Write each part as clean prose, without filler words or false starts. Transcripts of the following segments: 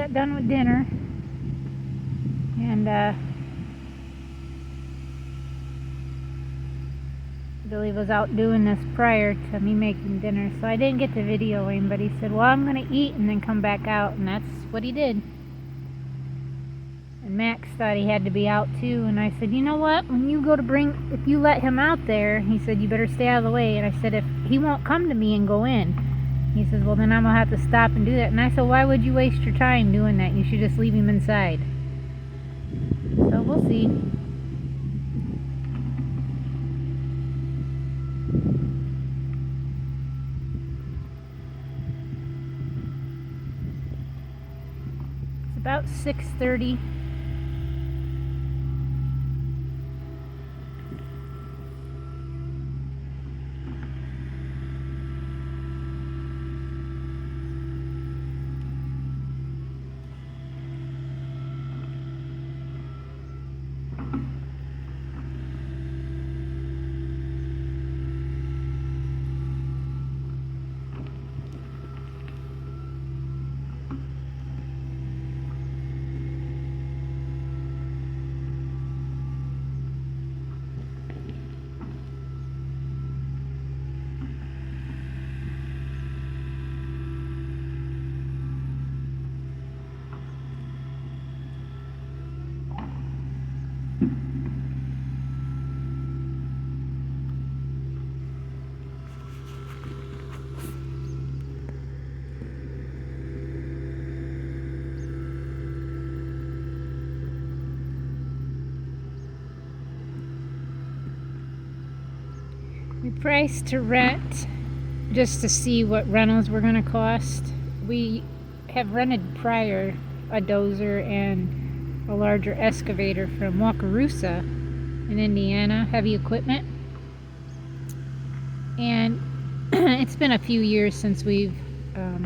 got done with dinner, and Billy was out doing this prior to me making dinner, so I didn't get to video him, but he said, well, I'm going to eat and then come back out, and that's what he did. And Max thought he had to be out too, and I said, you know what, when you go to if you let him out there, he said, you better stay out of the way. And I said, if he won't come to me and go in, he says, well, then I'm going to have to stop and do that. And I said, why would you waste your time doing that? You should just leave him inside. So we'll see. It's about 6:30. We priced to rent just to see what rentals were going to cost. We have rented prior a dozer and a larger excavator from Wakarusa in Indiana, heavy equipment. And it's been a few years since we've, I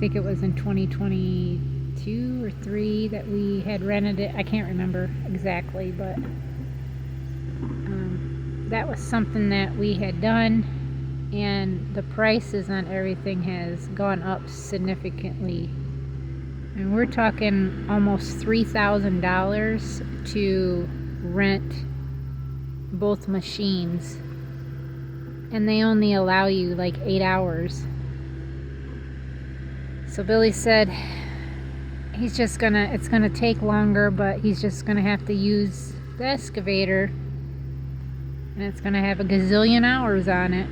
think it was in 2022 or 3 that we had rented it. I can't remember exactly, but that was something that we had done, and the prices on everything has gone up significantly. And we're talking almost $3,000 to rent both machines, and they only allow you like 8 hours. So Billy said it's gonna take longer, but he's just gonna have to use the excavator, and it's going to have a gazillion hours on it.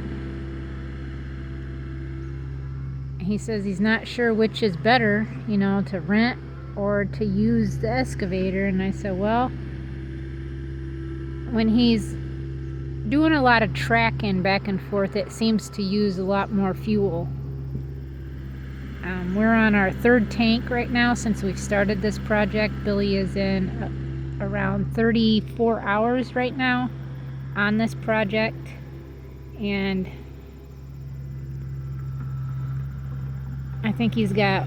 He says he's not sure which is better, to rent or to use the excavator. And I said, well, when he's doing a lot of tracking back and forth, it seems to use a lot more fuel. We're on our 3rd tank right now since we've started this project. Billy is in around 34 hours right now on this project, and I think he's got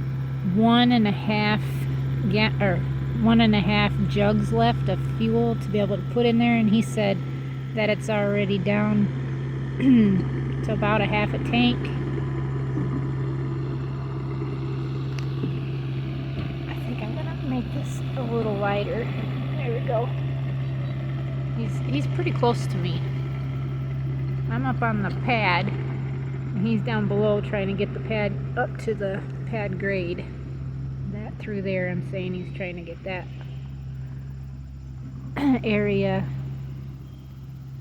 1.5 jugs left of fuel to be able to put in there, and he said that it's already down to about a half a tank. I think I'm gonna make this a little wider. There we go. He's pretty close to me. I'm up on the pad, and he's down below trying to get the pad up to the pad grade. That through there, I'm saying he's trying to get that area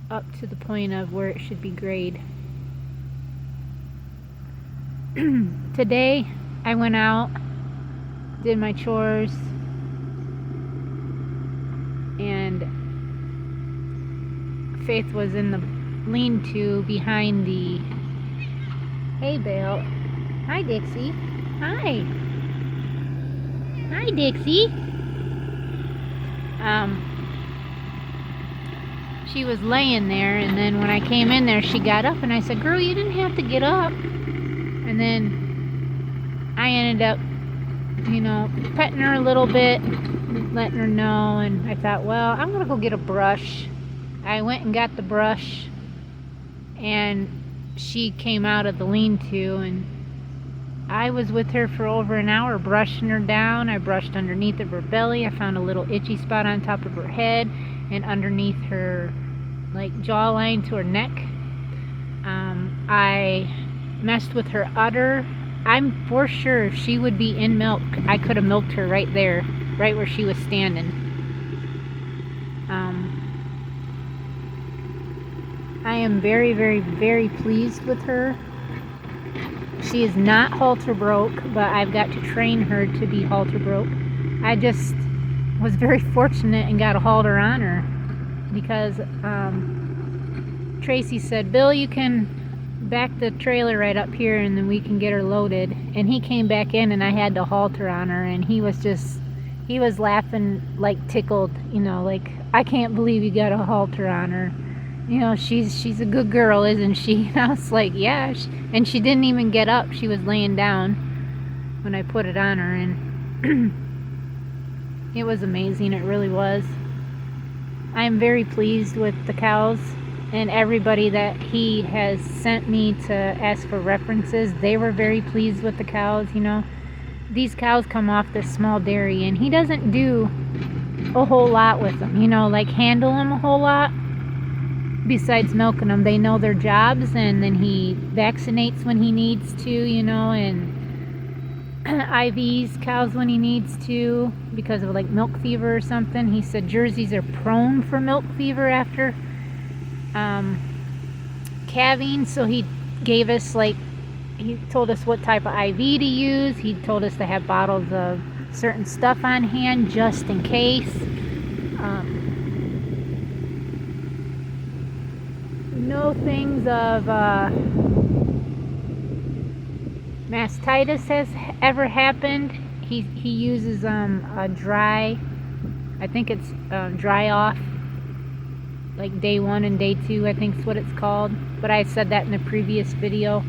up to the point of where it should be grade. Today, I went out, did my chores, and Faith was in the lean-to behind the hay bale. Hi, Dixie. Hi. Hi, Dixie. She was laying there, and then when I came in there, she got up, and I said, girl, you didn't have to get up. And then I ended up, petting her a little bit, letting her know, and I thought, well, I'm going to go get a brush. I went and got the brush, and she came out of the lean-to, and I was with her for over an hour, brushing her down. I brushed underneath of her belly. I found a little itchy spot on top of her head and underneath her like jawline to her neck. I messed with her udder. I'm for sure if she would be in milk, I could have milked her right there, right where she was standing. I am very, very, very pleased with her. She is not halter broke, but I've got to train her to be halter broke. I just was very fortunate and got a halter on her because Tracy said, Bill, you can back the trailer right up here and then we can get her loaded. And he came back in and I had the halter on her, and he was laughing like tickled, you know, like, I can't believe you got a halter on her. You know, she's a good girl, isn't she? And I was like, yeah. And she didn't even get up. She was laying down when I put it on her, and it was amazing. It really was. I am very pleased with the cows and everybody that he has sent me to ask for references. They were very pleased with the cows, you know. These cows come off this small dairy, and he doesn't do a whole lot with them, you know, like handle them a whole lot. Besides milking them, they know their jobs, and then he vaccinates when he needs to, you know, and IVs cows when he needs to because of like milk fever or something. He said Jerseys are prone for milk fever after calving, so he gave us he told us what type of IV to use. He told us to have bottles of certain stuff on hand just in case. No things of mastitis has ever happened. He uses a dry, I think it's dry off, like day 1 and day 2, I think is what it's called, but I said that in a previous video.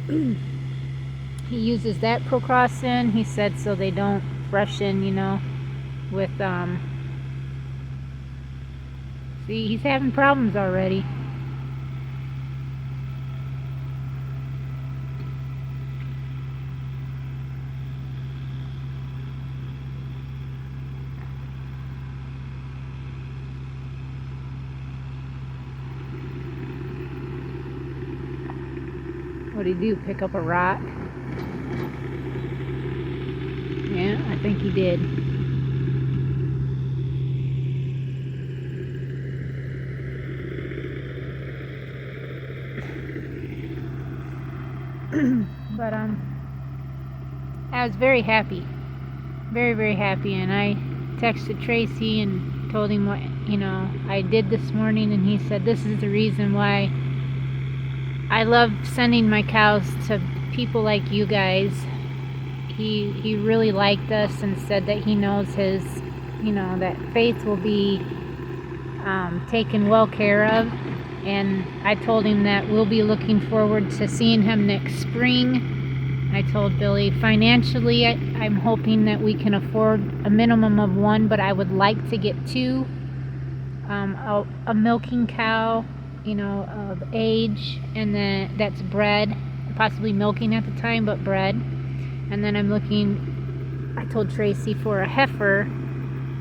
He uses that Procrostin, he said, so they don't rush in, you know, with see, he's having problems already. What did he do? Pick up a rock? Yeah, I think he did. But I was very happy, very, very happy, and I texted Tracy and told him what, you know, I did this morning, and he said this is the reason why I love sending my cows to people like you guys. He really liked us and said that he knows his, you know, that Faith will be taken well care of. And I told him that we'll be looking forward to seeing him next spring. I told Billy financially I'm hoping that we can afford a minimum of 1, but I would like to get 2. A milking cow, you know, of age, and then that's bred, possibly milking at the time, but bred. And then I'm looking, I told Tracy, for a heifer,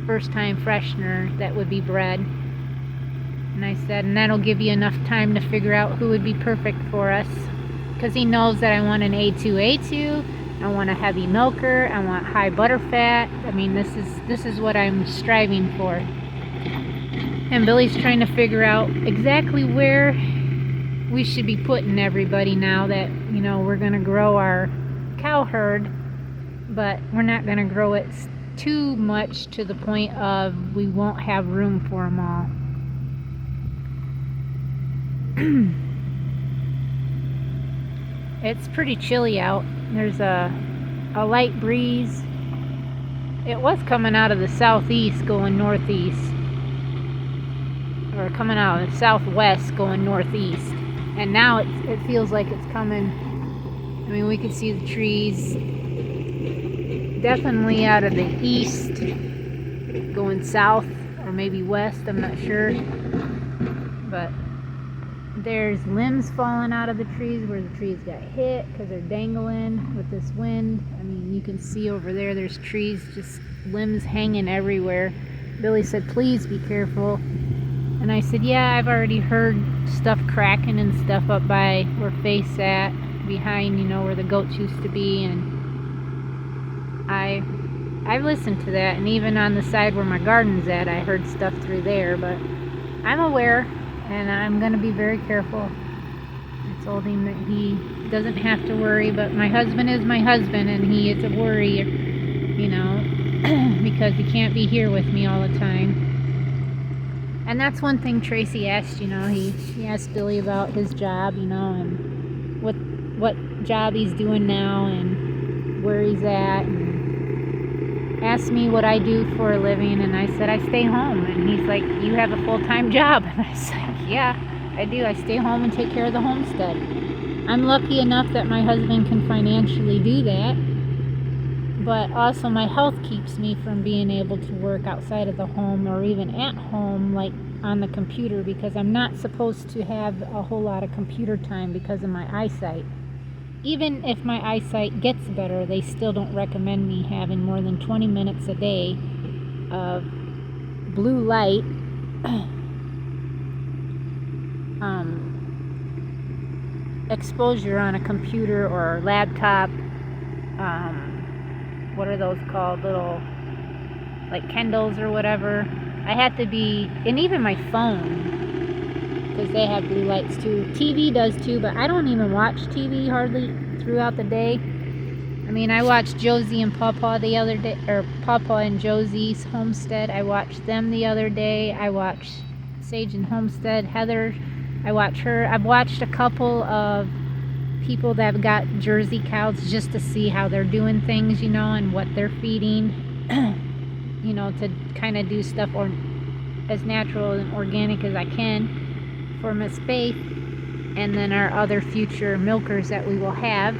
first time freshener that would be bred. And I said, and that'll give you enough time to figure out who would be perfect for us. Because he knows that I want an A2, I want a heavy milker, I want high butter fat. I mean, this is what I'm striving for. And Billy's trying to figure out exactly where we should be putting everybody now that, you know, we're going to grow our cow herd, but we're not going to grow it too much to the point of we won't have room for them all. It's pretty chilly out. There's a light breeze. It was coming out of the southeast going northeast, or coming out of the southwest going northeast, and now it feels like it's coming. I mean, we can see the trees definitely out of the east going south, or maybe west, I'm not sure, but There's limbs falling out of the trees where the trees got hit because they're dangling with this wind. I mean, you can see over there, there's trees, just limbs hanging everywhere. Billy said, please be careful. And I said, yeah, I've already heard stuff cracking and stuff up by where Faith sat, behind, where the goats used to be. And I've listened to that. And even on the side where my garden's at, I heard stuff through there. But I'm aware, and I'm going to be very careful. I told him that he doesn't have to worry, but my husband is my husband, and he is a worry, because he can't be here with me all the time. And that's one thing Tracy asked, he asked Billy about his job, and what job he's doing now and where he's at, and asked me what I do for a living, and I said I stay home. And he's like, you have a full-time job? And I was like, yeah, I do. I stay home and take care of the homestead. I'm lucky enough that my husband can financially do that, but also my health keeps me from being able to work outside of the home or even at home, like on the computer, because I'm not supposed to have a whole lot of computer time because of my eyesight. Even if my eyesight gets better, they still don't recommend me having more than 20 minutes a day of blue light exposure on a computer or laptop. What are those called? Little, like Kindles or whatever. I had to be, and even my phone, because they have blue lights too. TV does too, but I don't even watch TV hardly throughout the day. I mean, I watched Josie and Pawpaw the other day, or Pawpaw and Josie's Homestead. I watched them the other day. I watched Sage and Homestead, Heather. I watch her. I've watched a couple of people that have got Jersey cows just to see how they're doing things, and what they're feeding, to kind of do stuff or as natural and organic as I can for Miss Faith, and then our other future milkers that we will have.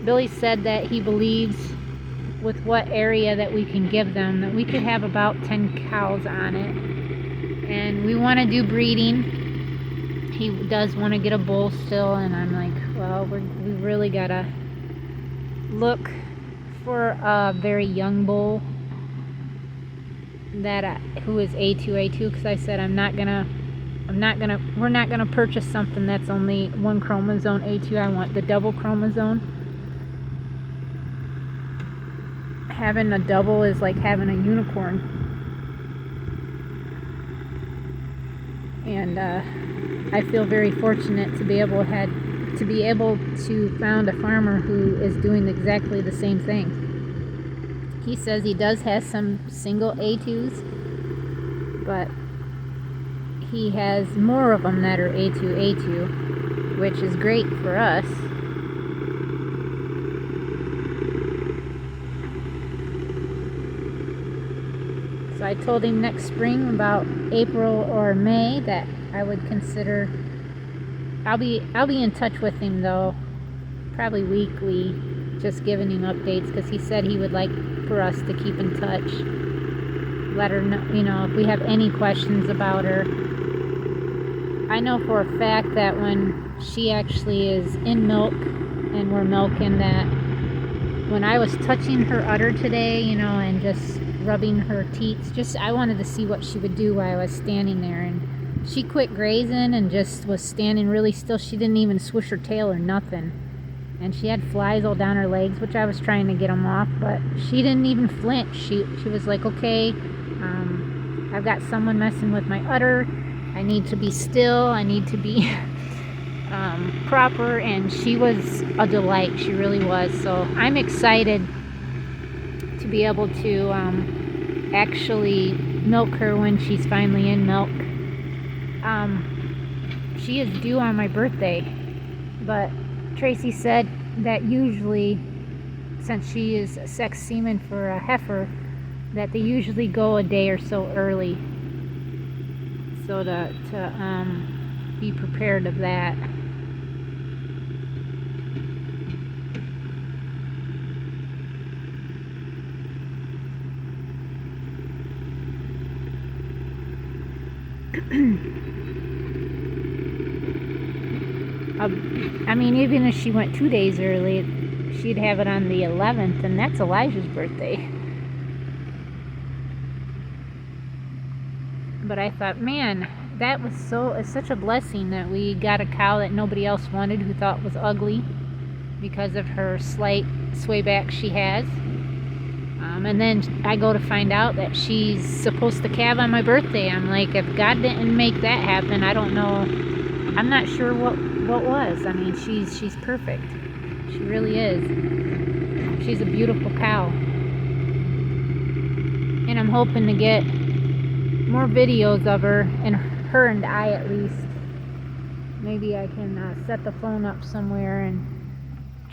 Billy said that he believes with what area that we can give them, that we could have about 10 cows on it, and we want to do breeding. He does want to get a bull still, and I'm like, well, we really gotta look for a very young bull that who is A2, because I said we're not gonna purchase something that's only one chromosome A2. I want the double chromosome. Having a double is like having a unicorn, and I feel very fortunate to be able to found a farmer who is doing exactly the same thing. He says he does have some single A2s, but he has more of them that are A2, which is great for us. So I told him next spring, about April or May, that I would consider. I'll be in touch with him though, probably weekly, just giving him updates, because he said he would like for us to keep in touch. Let her know, if we have any questions about her. I know for a fact that when she actually is in milk and we're milking, that when I was touching her udder today, and just rubbing her teats, I wanted to see what she would do while I was standing there, and she quit grazing and just was standing really still. She didn't even swish her tail or nothing. And she had flies all down her legs, which I was trying to get them off, but she didn't even flinch. She was like, okay, I've got someone messing with my udder. I need to be still. I need to be proper. And she was a delight. She really was. So I'm excited to be able to actually milk her when she's finally in milk. She is due on my birthday, but Tracy said that usually, since she is sex semen for a heifer, that they usually go a day or so early, so to be prepared of that. I mean, even if she went 2 days early, she'd have it on the 11th, and that's Elijah's birthday. But I thought, man, that was it's such a blessing that we got a cow that nobody else wanted, who thought was ugly because of her slight sway back she has. And then I go to find out that she's supposed to calve on my birthday. I'm like, if God didn't make that happen, I don't know. I'm not sure what was. I mean, she's perfect. She really is. She's a beautiful cow. And I'm hoping to get more videos of her, and her and I at least. Maybe I can set the phone up somewhere and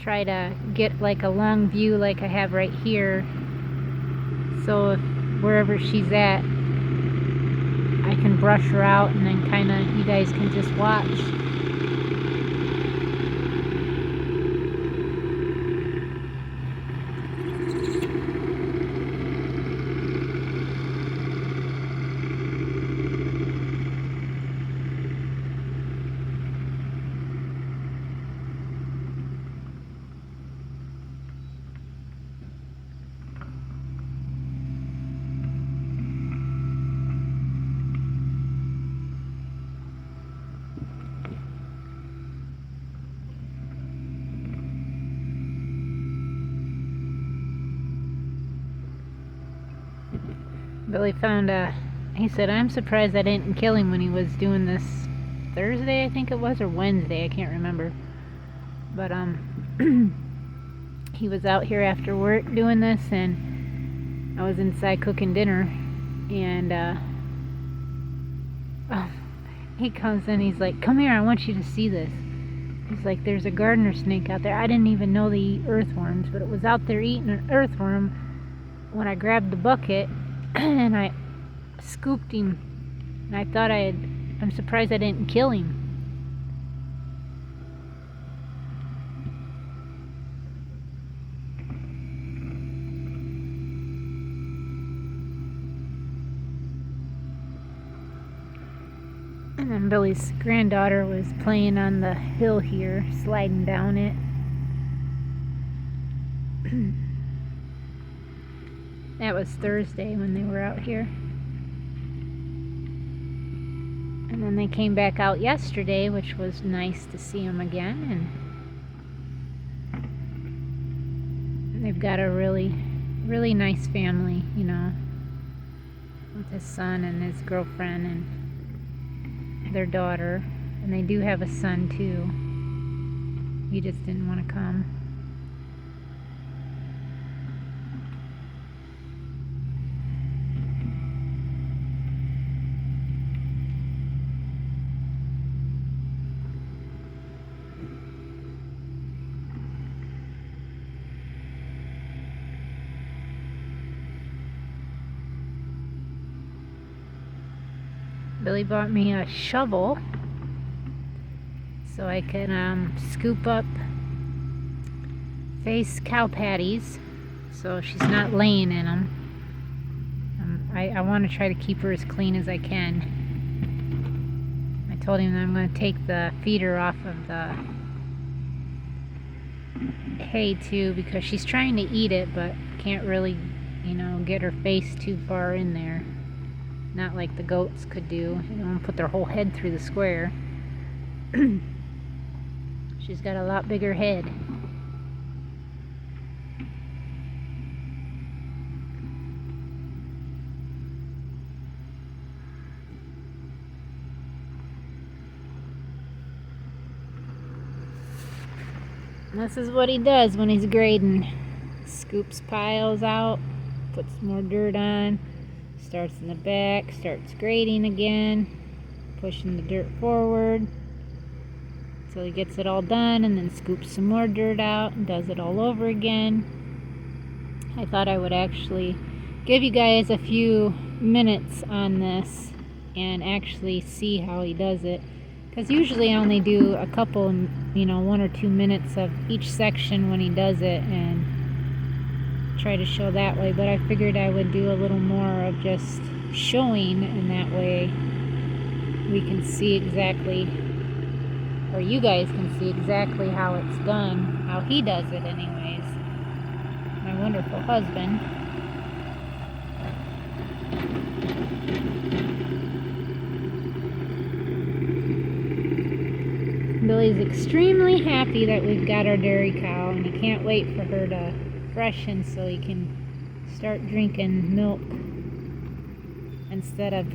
try to get like a long view like I have right here. So if wherever she's at, I can brush her out, and then kind of you guys can just watch. Billy found he said, I'm surprised I didn't kill him when he was doing this Thursday, I think it was, or Wednesday, I can't remember. But he was out here after work doing this, and I was inside cooking dinner, and he comes in, he's like, come here, I want you to see this. He's like, there's a gardener snake out there. I didn't even know they eat earthworms, but it was out there eating an earthworm when I grabbed the bucket and I scooped him, and I thought I'm surprised I didn't kill him. And then Billy's granddaughter was playing on the hill here, sliding down it. That was Thursday when they were out here. And then they came back out yesterday, which was nice to see them again. And they've got a really, really nice family, you know, with his son and his girlfriend and their daughter. And they do have a son too. He just didn't want to come. Billy bought me a shovel so I can scoop up Faith's cow patties so she's not laying in them. I want to try to keep her as clean as I can. I told him that I'm going to take the feeder off of the hay too, because she's trying to eat it but can't really, you know, get her face too far in there. Not like the goats could do. They don't put their whole head through the square. She's got a lot bigger head. This is what he does when he's grading. Scoops piles out, puts more dirt on, starts in the back, starts grading again, pushing the dirt forward until he gets it all done, and then scoops some more dirt out and does it all over again. I thought I would actually give you guys a few minutes on this and actually see how he does it, because usually I only do a couple, you know, 1 or 2 minutes of each section when he does it and try to show that way, but I figured I would do a little more of just showing, and that way we can see exactly or you guys can see exactly how it's done, how he does it anyways. My wonderful husband. Billy's extremely happy that we've got our dairy cow, and he can't wait for her to freshen so he can start drinking milk instead of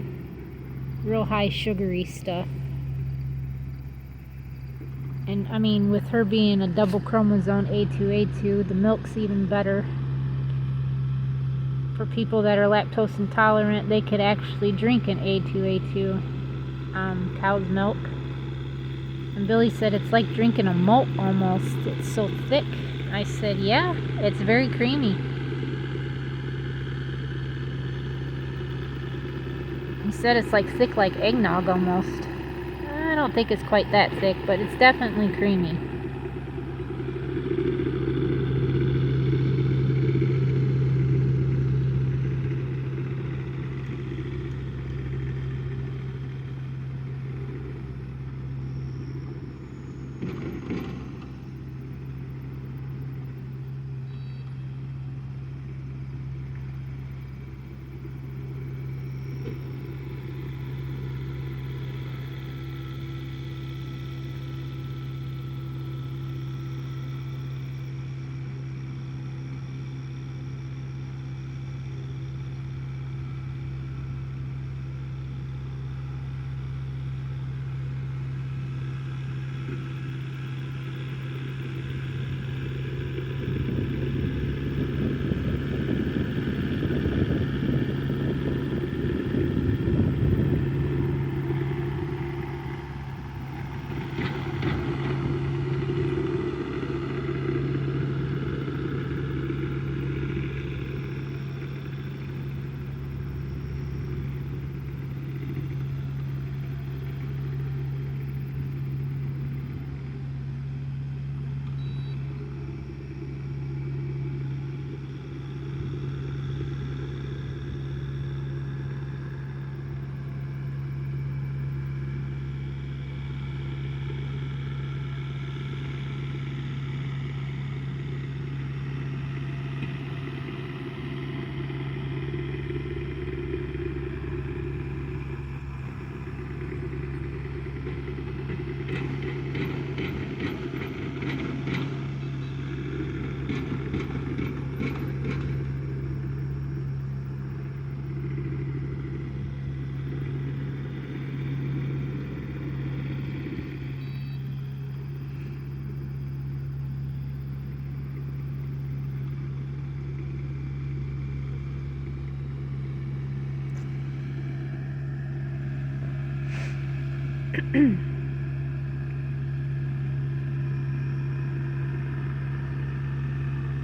real high sugary stuff. And I mean, with her being a double chromosome A2A2, the milk's even better. For people that are lactose intolerant, they could actually drink an A2A2 cow's milk. And Billy said it's like drinking a malt almost. It's so thick. I said, yeah, it's very creamy. He said it's like thick like eggnog almost. I don't think it's quite that thick, but it's definitely creamy.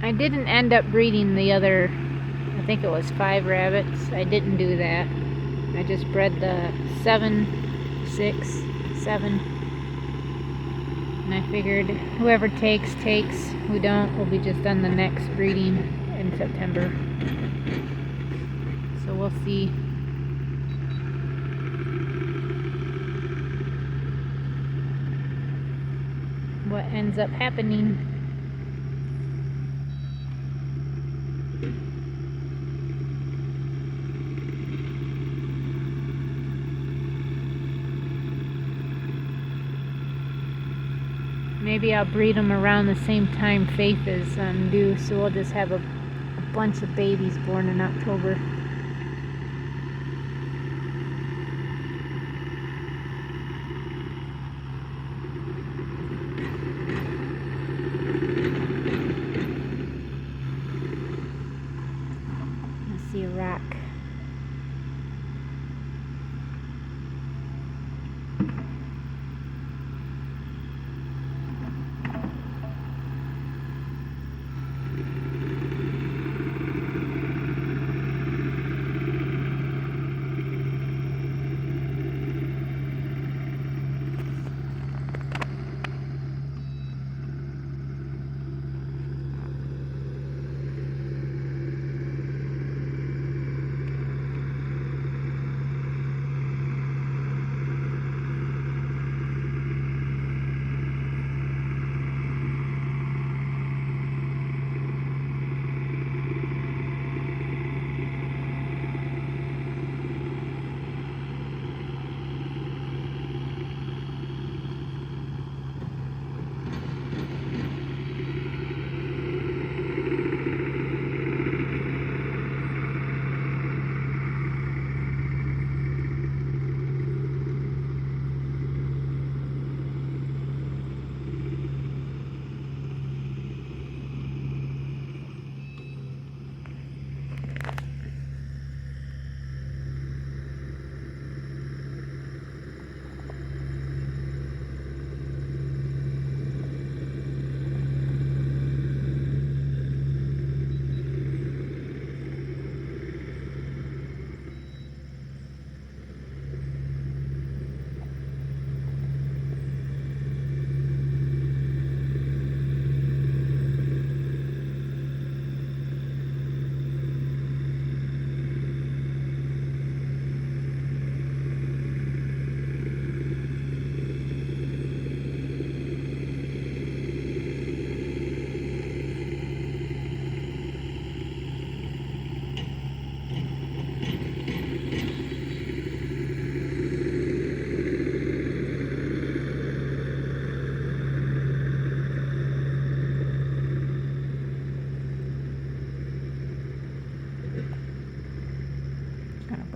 I didn't end up breeding the other, I think it was 5 rabbits. I didn't do that. I just bred the 7, 6, 7. And I figured whoever takes. Who don't will be just on the next breeding in September. So we'll see. What ends up happening. Maybe I'll breed them around the same time Faith is due, so we'll just have a bunch of babies born in October. I see a rock.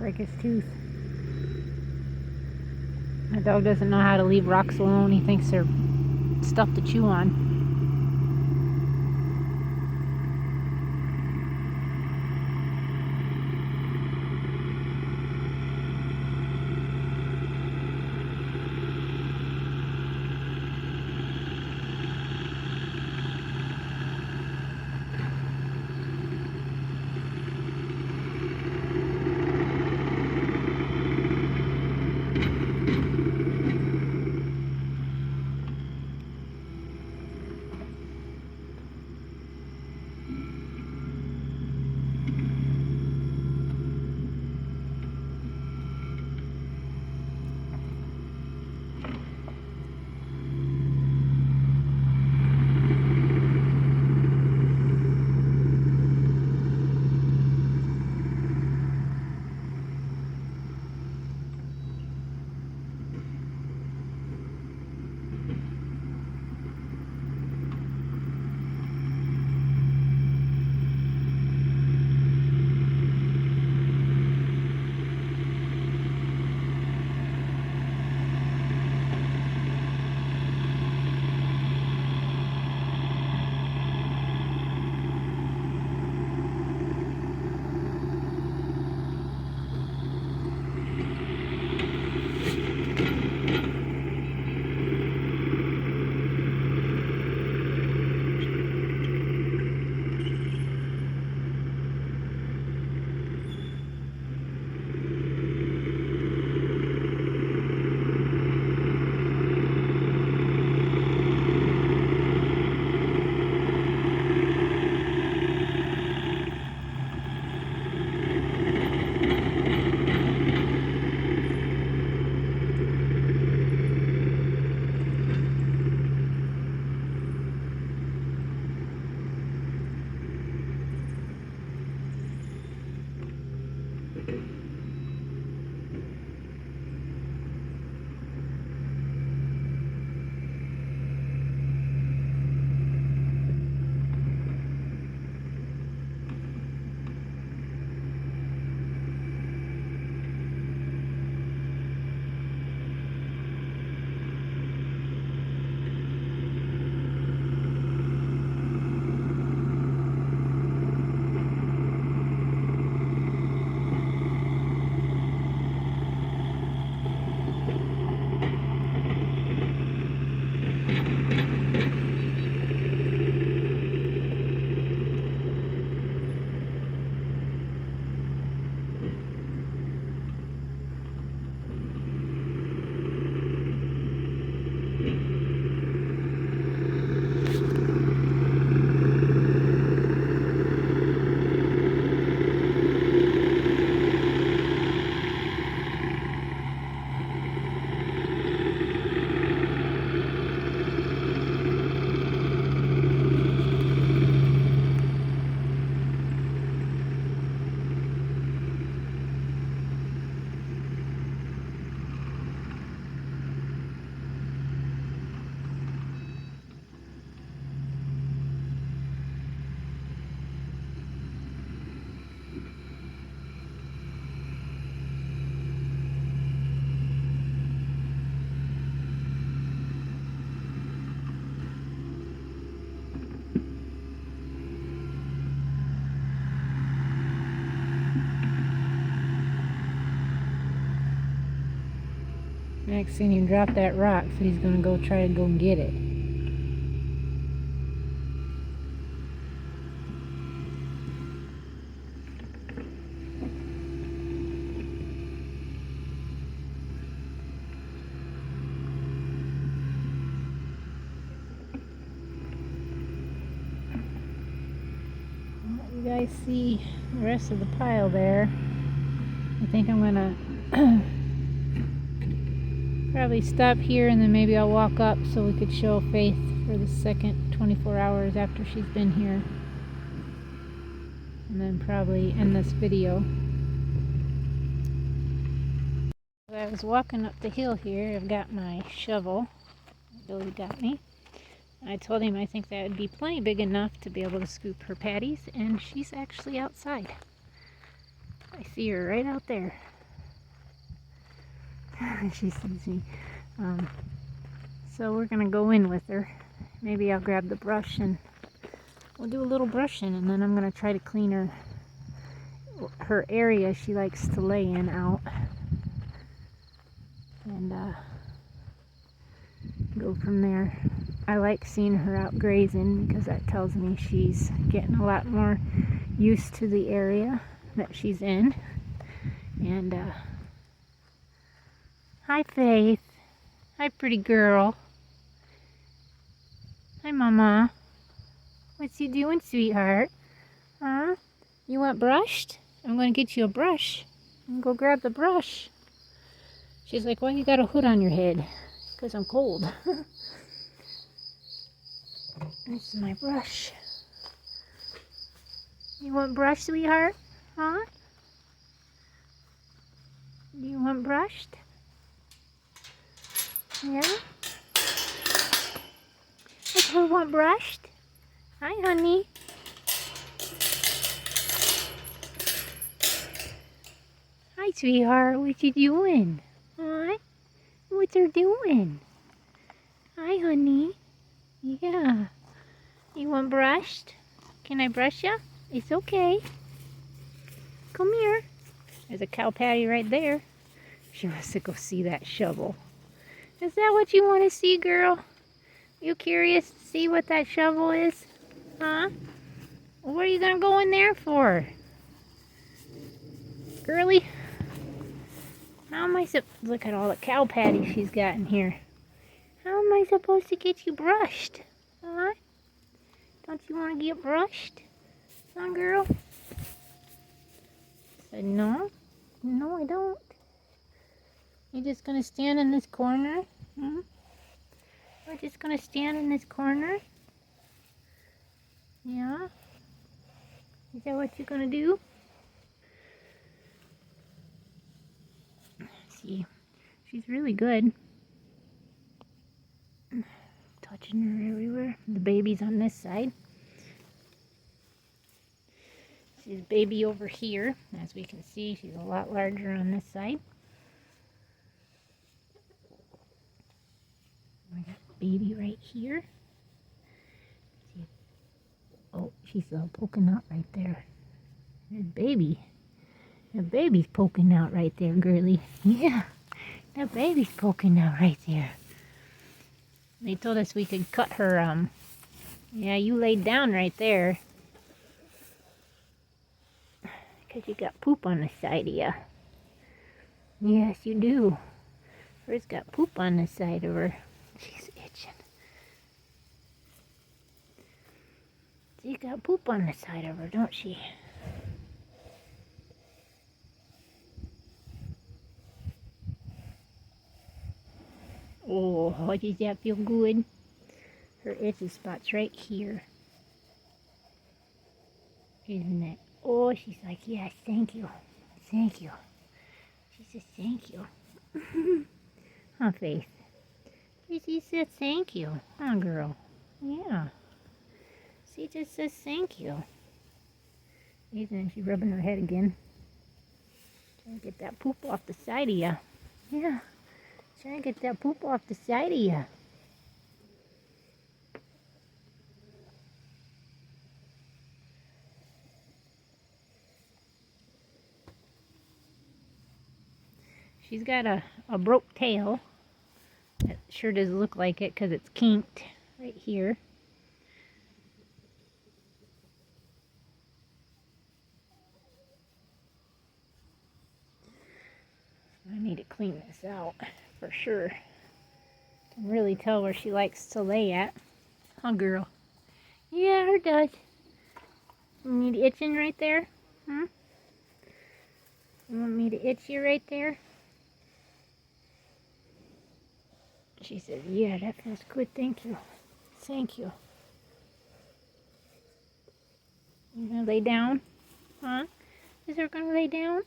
break his tooth. My dog doesn't know how to leave rocks alone. He thinks they're stuff to chew on. Next thing you drop that rock, so he's gonna go try to go and get it. You guys see the rest of the pile there. I think I'm gonna probably stop here, and then maybe I'll walk up so we could show Faith for the second 24 hours after she's been here, and then probably end this video. As I was walking up the hill here, I've got my shovel. Billy got me. I told him I think that would be plenty big enough to be able to scoop her patties, and she's actually outside. I see her right out there. She sees me. So we're gonna go in with her. Maybe I'll grab the brush and we'll do a little brushing, and then I'm gonna try to clean her area she likes to lay in out, and go from there. I like seeing her out grazing because that tells me she's getting a lot more used to the area that she's in. And hi Faith. Hi pretty girl. Hi Mama. What's you doing, sweetheart? Huh? You want brushed? I'm going to get you a brush. I'm going to go grab the brush. She's like, why you got a hood on your head? Because I'm cold. This is my brush. You want brush, sweetheart? Huh? Do you want brushed? Yeah? Does her want brushed? Hi, honey. Hi, sweetheart. What you doing? Huh? What's her doing? Hi, honey. Yeah. You want brushed? Can I brush you? It's okay. Come here. There's a cow patty right there. She wants to go see that shovel. Is that what you want to see, girl? You curious to see what that shovel is? Huh? Well, what are you going to go in there for? Girly? How am I look at all the cow patties she's got in here. How am I supposed to get you brushed? Huh? Don't you want to get brushed? Huh, girl? I said, no. No, I don't. You just going to stand in this corner? Hmm? We're just going to stand in this corner? Yeah? Is that what you're going to do? See, she's really good. Touching her everywhere. The baby's on this side. She's baby over here. As we can see, she's a lot larger on this side. We got baby right here. See. Oh, she's poking out right there. There's baby. That baby's poking out right there, girly. Yeah, that baby's poking out right there. They told us we could cut her, yeah, you laid down right there. Because you got poop on the side of you. Yes, you do. Hers got poop on the side of her. She's itching. She got poop on the side of her, don't she? Oh, does that feel good? Her itchy spot's right here. Isn't it? Oh, she's like, yes, thank you. Thank you. She says, thank you. Huh, Faith? She said, thank you. Huh, girl? Yeah. She just says, thank you. Isn't she rubbing her head again? Trying to get that poop off the side of you. Yeah. Trying to get that poop off the side of you. She's got a broke tail. It sure does look like it because it's kinked right here. I need to clean this out for sure. Can really tell where she likes to lay at. Huh, girl? Yeah, her does. You need itching right there? Hmm? You want me to itch you right there? She says, yeah, that feels good. Thank you. Thank you. You gonna lay down? Huh? Is her gonna lay down?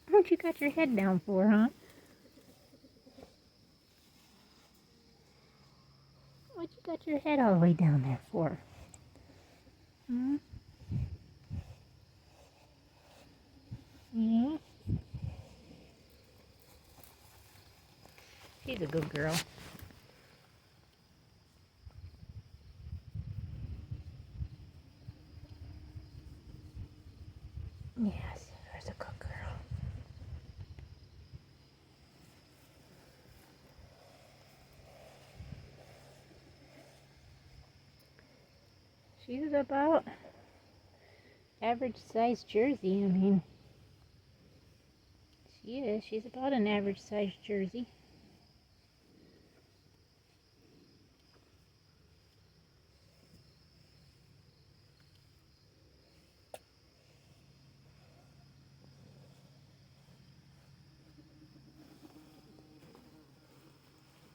What you got your head down for, huh? What you got your head all the way down there for? Hmm? Yeah? She's a good girl. Yes, there's a good girl. She's about average size Jersey. I mean, she is. She's about an average size Jersey.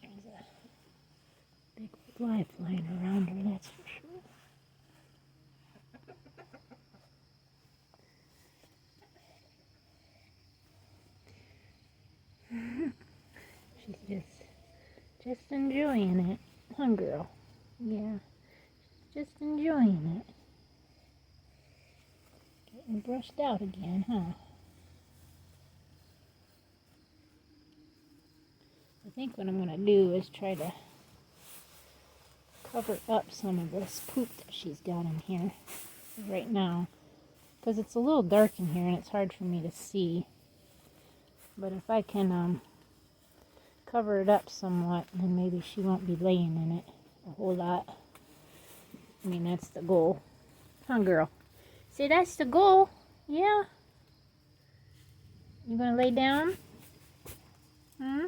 There's a big fly flying around her, that's for sure. She's just enjoying it, huh, girl? Yeah, just enjoying it. Getting brushed out again, huh? I think what I'm gonna do is try to cover up some of this poop that she's got in here right now, because it's a little dark in here and it's hard for me to see. But if I can cover it up somewhat, then maybe she won't be laying in it a whole lot. I mean, that's the goal. Huh, girl? See, that's the goal. Yeah. You gonna lay down? Hmm?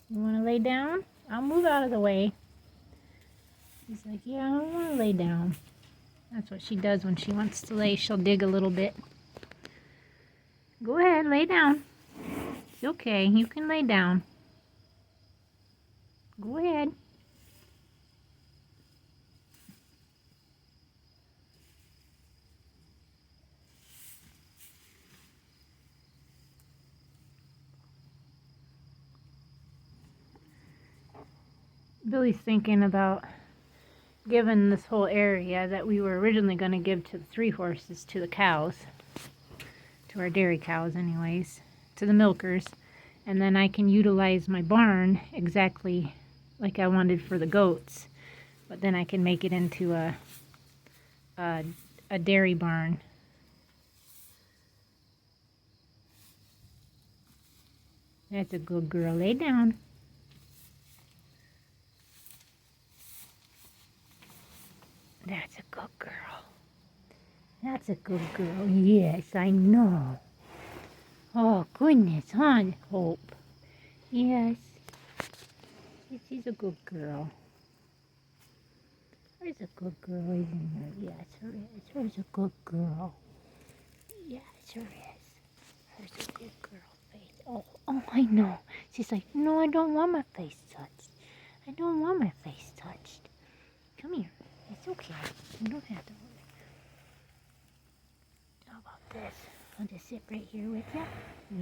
You wanna lay down? I'll move out of the way. She's like, yeah, I don't wanna lay down. That's what she does when she wants to lay. She'll dig a little bit. Go ahead, lay down. It's okay, you can lay down. Go ahead. Billy's thinking about giving this whole area that we were originally going to give to the 3 horses to the cows, to our dairy cows anyways, to the milkers, and then I can utilize my barn exactly like I wanted for the goats, but then I can make it into a dairy barn. That's a good girl. Lay down. That's a good girl. That's a good girl. Yes, I know. Oh, goodness, huh, Hope? Yes. She's a good girl. Her's a good girl, isn't her? Yes, her is. Her's a good girl. Yes, her is. Her's a good girl face. Oh, I know. She's like, no, I don't want my face touched. I don't want my face touched. Come here. It's okay. You don't have to worry. How about this? I'll just sit right here with you.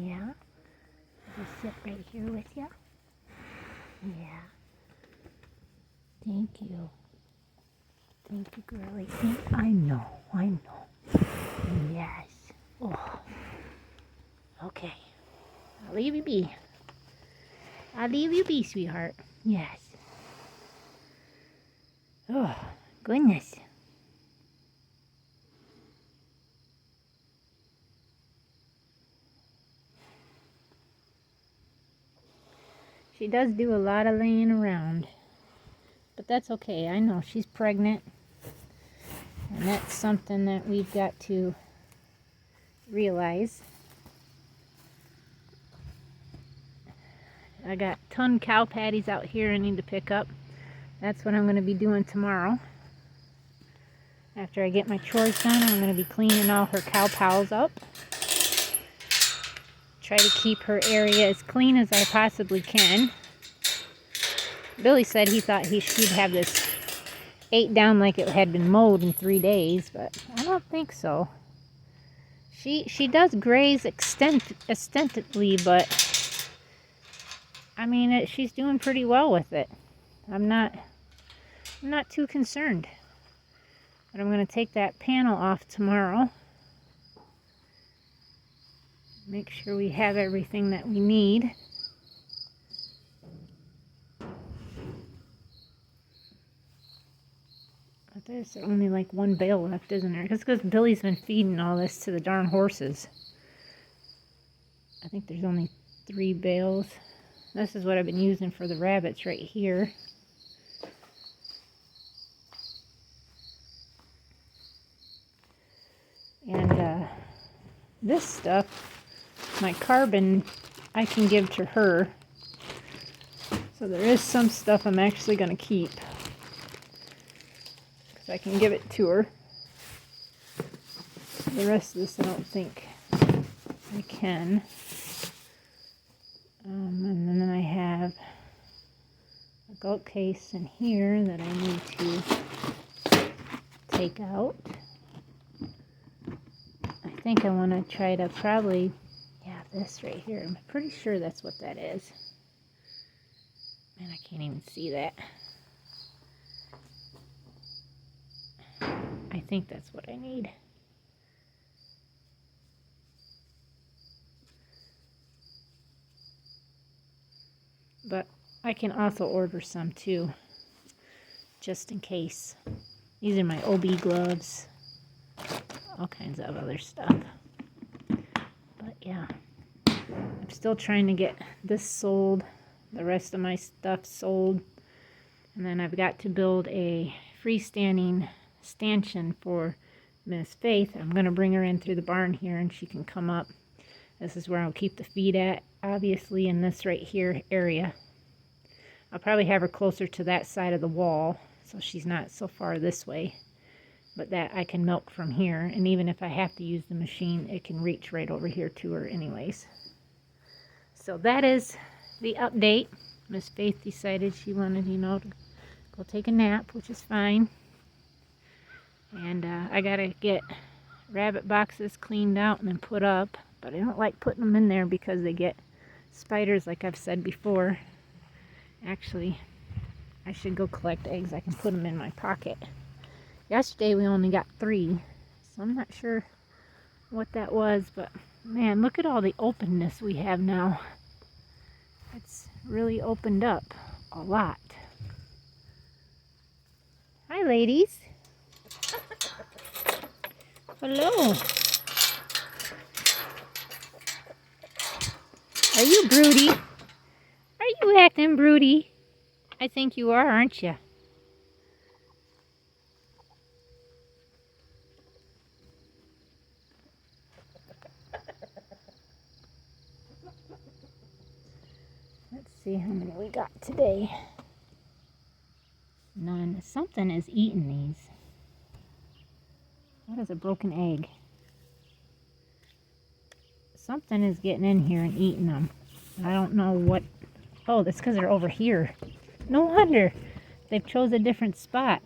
Yeah. I'll just sit right here with you. Yeah. Thank you. Thank you, girlie. I know. Yes. Oh. Okay. I'll leave you be. I'll leave you be, sweetheart. Yes. Oh, goodness. She does do a lot of laying around. But that's okay. I know she's pregnant. And that's something that we've got to realize. I got a ton of cow patties out here I need to pick up. That's what I'm going to be doing tomorrow. After I get my chores done, I'm going to be cleaning all her cow pals up. Try to keep her area as clean as I possibly can. Billy said he thought she'd have this ate down like it had been mowed in 3 days, but I don't think so. She does graze extensively, but I mean, she's doing pretty well with it. I'm not too concerned. But I'm going to take that panel off tomorrow. Make sure we have everything that we need. There's only like one bale left, isn't there? It's because Billy's been feeding all this to the darn horses. I think there's only 3 bales. This is what I've been using for the rabbits right here. And this stuff, my carbon, I can give to her. So there is some stuff I'm actually going to keep, because I can give it to her. The rest of this I don't think I can. And then I have a gulp case in here that I need to take out. I think I want to try to probably, this right here. I'm pretty sure that's what that is. Man, I can't even see that. I think that's what I need. But I can also order some too, just in case. These are my OB gloves, all kinds of other stuff. But yeah, I'm still trying to get this sold, the rest of my stuff sold. And then I've got to build a freestanding stanchion for Miss Faith. I'm going to bring her in through the barn here and she can come up. This is where I'll keep the feed at, obviously in this right here area. I'll probably have her closer to that side of the wall so she's not so far this way. But that I can milk from here, and even if I have to use the machine, it can reach right over here to her anyways. So that is the update. Miss Faith decided she wanted, to go take a nap, which is fine. And I gotta get rabbit boxes cleaned out and then put up, but I don't like putting them in there because they get spiders, like I've said before. Actually, I should go collect eggs. I can put them in my pocket. Yesterday we only got 3, so I'm not sure what that was, but man, look at all the openness we have now. It's really opened up a lot. Hi, ladies. Hello. Are you broody? Are you acting broody? I think you are, aren't you? Let's see how many we got today. None. Something is eating these. What is a broken egg? Something is getting in here and eating them. I don't know what. Oh, that's because they're over here. No wonder. They've chose a different spot.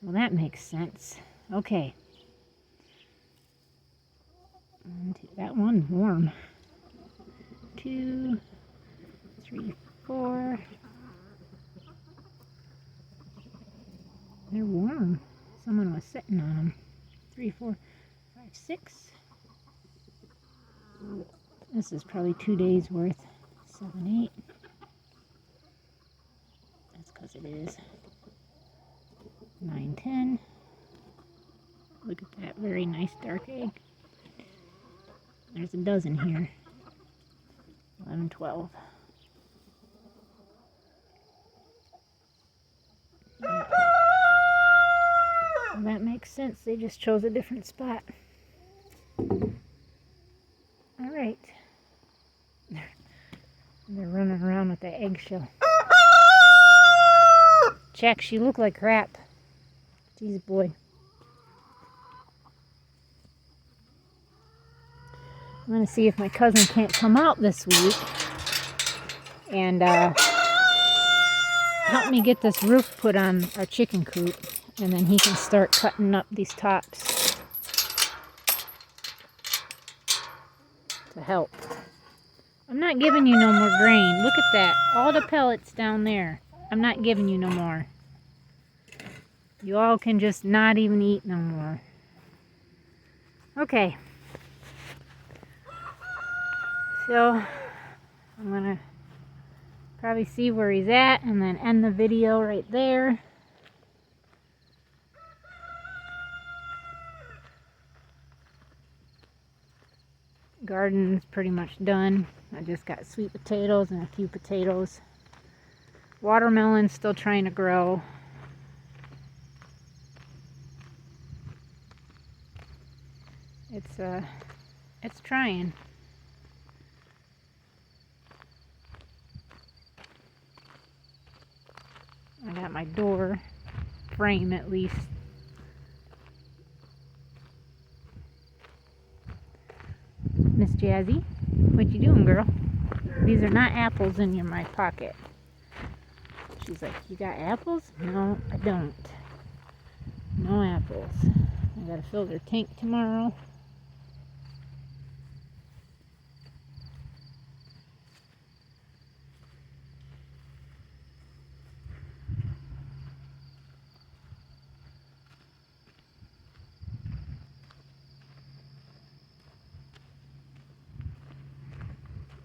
Well, that makes sense. Okay. That one's warm. 2, 3, 4. They're warm. Someone was sitting on them. 3, 4, 5, 6. This is probably 2 days worth. 7, 8. That's because it is. 9, 10. Look at that very nice dark egg. There's a dozen here. 11, 12. Yeah. Well, that makes sense. They just chose a different spot. All right. They're running around with that eggshell. Check, you look like crap. Jeez, boy. I'm going to see if my cousin can't come out this week and help me get this roof put on our chicken coop, and then he can start cutting up these tops to help. I'm not giving you no more grain. Look at that. All the pellets down there. I'm not giving you no more. You all can just not even eat no more. Okay. So, I'm going to probably see where he's at and then end the video right there. Garden's pretty much done. I just got sweet potatoes and a few potatoes. Watermelon's still trying to grow. It's trying. I got my door frame at least. Miss Jazzy, what you doing, girl? These are not apples in my pocket. She's like, you got apples? No, I don't. No apples. I gotta fill their tank tomorrow.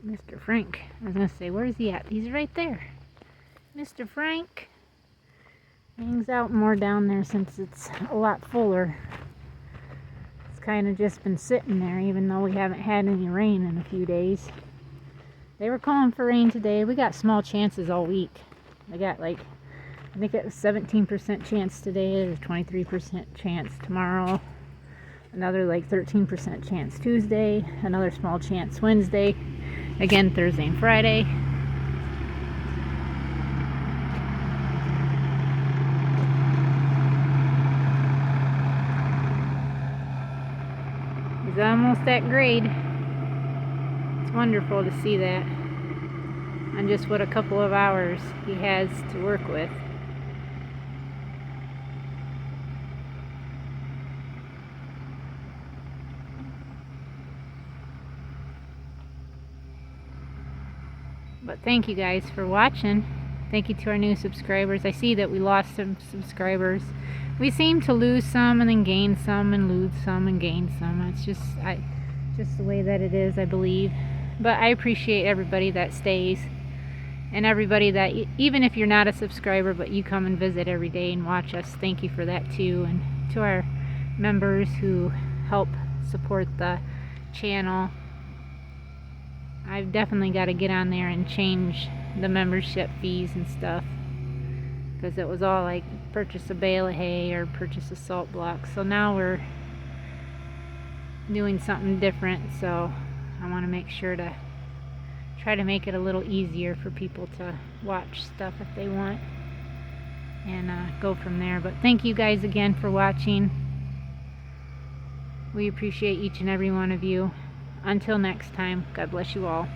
Mr. Frank. I was gonna say, where's he at? He's right there. Mr. Frank hangs out more down there since it's a lot fuller. It's kind of just been sitting there, even though we haven't had any rain in a few days. They were calling for rain today. We got small chances all week. I got like, I think it was 17% chance today. There's 23% chance tomorrow. Another like 13% chance Tuesday. Another small chance Wednesday. Again, Thursday and Friday. He's almost at grade. It's wonderful to see that. On just what a couple of hours he has to work with. But thank you guys for watching. Thank you to our new subscribers. I see that we lost some subscribers. We seem to lose some and then gain some and lose some and gain some. It's just the way that it is, I believe. But I appreciate everybody that stays. And everybody that, even if you're not a subscriber, but you come and visit every day and watch us, thank you for that too. And to our members who help support the channel. I've definitely got to get on there and change the membership fees and stuff, because it was all like purchase a bale of hay or purchase a salt block. So now we're doing something different, so I want to make sure to try to make it a little easier for people to watch stuff if they want, and go from there. But thank you guys again for watching. We appreciate each and every one of you. Until next time, God bless you all.